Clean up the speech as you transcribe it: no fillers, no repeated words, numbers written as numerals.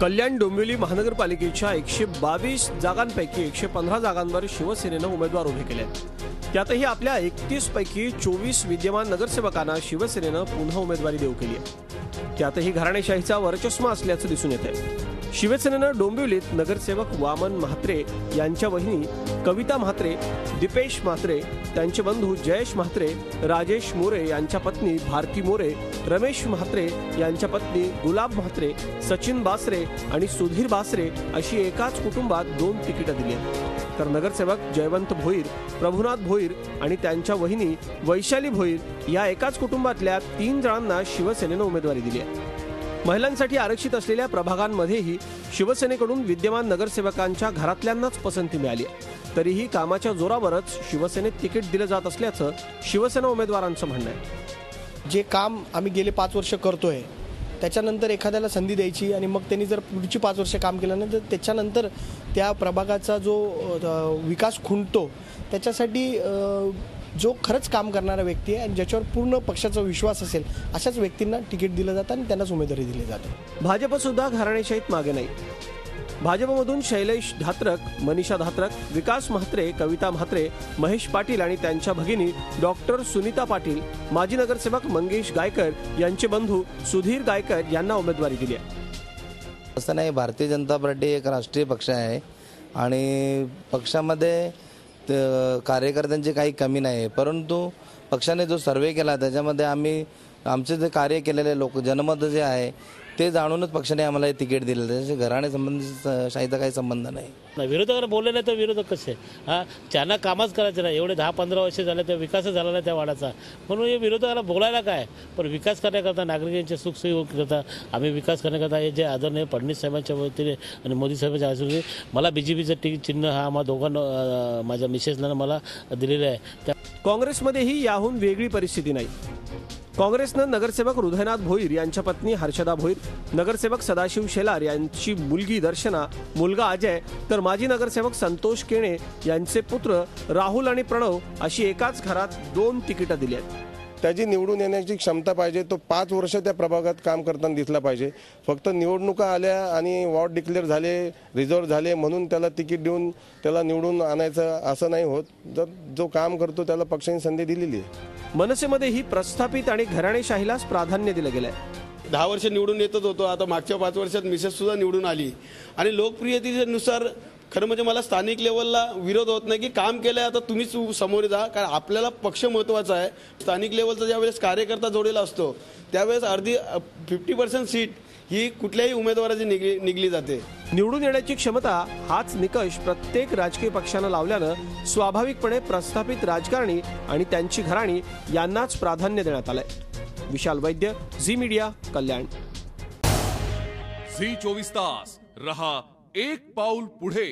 कल्याण डोंबिवली महानगरपालिकेच्या 122 जागांपैकी 115 जागांवर शिवसेनेनं उमेदवार उभे केले आहेत। त्यातही आपल्या 31 पैकी 24 विद्यमान नगरसेवकांना शिवसेनेनं पुन्हा उमेदवारी देऊ केली आहे। त्यातही घराणेशाहीचा वरचष्मा असल्याचं दिसून येतंय। शिवसेनेनं डोंबिवलीत नगरसेवक वामन म्हात्रे यांच्या वहिनी कविता म्हात्रे, दीपेश म्हात्रे, त्यांचे बंधू जयेश म्हात्रे, राजेश मोरे यांच्या पत्नी भारती मोरे, रमेश म्हात्रे यांच्या पत्नी गुलाब म्हात्रे, सचिन बासरे आणि सुधीर बासरे अशी एकाच कुटुंबात 2 तिकीटं दिली आहेत। तर नगरसेवक जयवंत भोईर, प्रभुनाथ भोईर आणि त्यांच्या वहिनी वैशाली भोईर या एकाच कुटुंबातल्या 3 जणांना शिवसेनेनं उमेदवारी दिली आहे। महिलांसाठी आरक्षित असलेल्या प्रभागांमध्येही शिवसेनेकडून विद्यमान नगरसेवकांच्या घरातल्यांनाच पसंती मिळाली आहे। तरीही कामाच्या जोरावरच शिवसेनेत तिकीट दिलं जात असल्याचं शिवसेना उमेदवारांचं म्हणणं आहे। जे काम आम्ही गेले 5 वर्ष करतोय त्याच्यानंतर एखाद्याला संधी द्यायची आणि मग त्यांनी जर पुढची 5 वर्ष काम केलं नाही तर त्याच्यानंतर त्या प्रभागाचा जो विकास खुंटतो त्याच्यासाठी जो खरंच काम करणारा व्यक्ती आहे आणि ज्याच्यावर पूर्ण पक्षाचा विश्वास असेल अशाच व्यक्तींना तिकीट दिलं जातं आणि त्यांनाच उमेदवारी दिली जाते। भाजप सुद्धा घराणेशाहीत मागे नाही। भाजपमधून शैलेश धात्रक, मनीषा धात्रक, विकास म्हात्रे, कविता म्हात्रे, महेश पाटील आणि त्यांच्या भगिनी डॉक्टर सुनीता पाटील, माजी नगरसेवक मंगेश गायकर यांचे बंधू सुधीर गायकर यांना उमेदवारी दिली आहे। असं नाही, भारतीय जनता पार्टी एक राष्ट्रीय पक्ष आहे आणि पक्षामध्ये कार्यकर्त्यांची काही कमी नाही, परंतु पक्षाने जो सर्वे केला त्याच्यामध्ये आम्ही आमचे जे कार्य केलेले लोक जनमत जे आहे ते जाणूनच पक्षाने आम्हाला हे तिकीट दिलेलं आहे। त्याच्याशी घराणे संबंधित शाहीचा काही संबंध नाही। विरोधकाला बोलले नाही तर विरोधक कसे त्यांना कामच करायचं नाही। एवढे 10-15 वर्ष झाले त्या विकासच झाला नाही त्या वाड्याचा, म्हणून हे विरोधकाला बोलायला काय, पण विकास करण्याकरता नागरिकांच्या सुखसोयी करता आम्ही विकास करण्याकरता हे जे आदरणीय फडणवीस साहेबांच्या वतीने आणि मोदी साहेबांच्या आशीर्वादाने मला BJPचं चिन्ह हा आम्हा दोघांना माझ्या मिसेसला मला दिलेलं आहे। काँग्रेसमध्येही याहून वेगळी परिस्थिती नाही। काँग्रेसनं नगरसेवक हृदयनाथ भोईर यांच्या पत्नी हर्षदा भोईर, नगरसेवक सदाशिव शेलार यांची मुलगी दर्शना, मुलगा अजय तर माजी नगरसेवक संतोष केणे यांचे पुत्र राहुल आणि प्रणव अशी एकाच घरात 2 तिकीटं दिली आहेत। त्याची निवडून येण्याची क्षमता पाहिजे, तो 5 वर्ष त्या प्रभागात काम करताना दिसला पाहिजे। फक्त निवडणुका आल्या आणि वॉर्ड डिक्लेअर झाले, रिझर्व्ह झाले म्हणून त्याला तिकीट देऊन त्याला निवडून आणायचं असं नाही होत। जर जो काम करतो त्याला पक्षाने संधी दिलेली आहे। मनसेमध्येही प्रस्थापित आणि घराणेशाहीलाच प्राधान्य दिलं गेलंय। 10 वर्ष निवडून येतच होतो, आता मागच्या 5 वर्षात मिसेस सुद्धा निवडून आली आणि लोकप्रियतेनुसार खरं म्हणजे मला स्थानिक लेवलला विरोध होत नाही की काम केलंय आता तुम्हीच समोर जा, कारण आपल्याला पक्ष महत्त्वाचा आहे। स्थानिक लेवलचा ज्यावेळेस कार्यकर्ता जोडलेला असतो त्यावेळेस अर्धी 50% सीट ही कुठल्याही उमेदवाराची निघली जाते। निवडून येण्याची क्षमता हाच निकष प्रत्येक राजकीय पक्षानं लावल्यानं स्वाभाविकपणे प्रस्थापित राजकारणी आणि त्यांची घराणी यांनाच प्राधान्य देण्यात आलंय। विशाल वैद्य, झी मीडिया, कल्याण। झी 24 तास रहा एक पाऊल पुढे।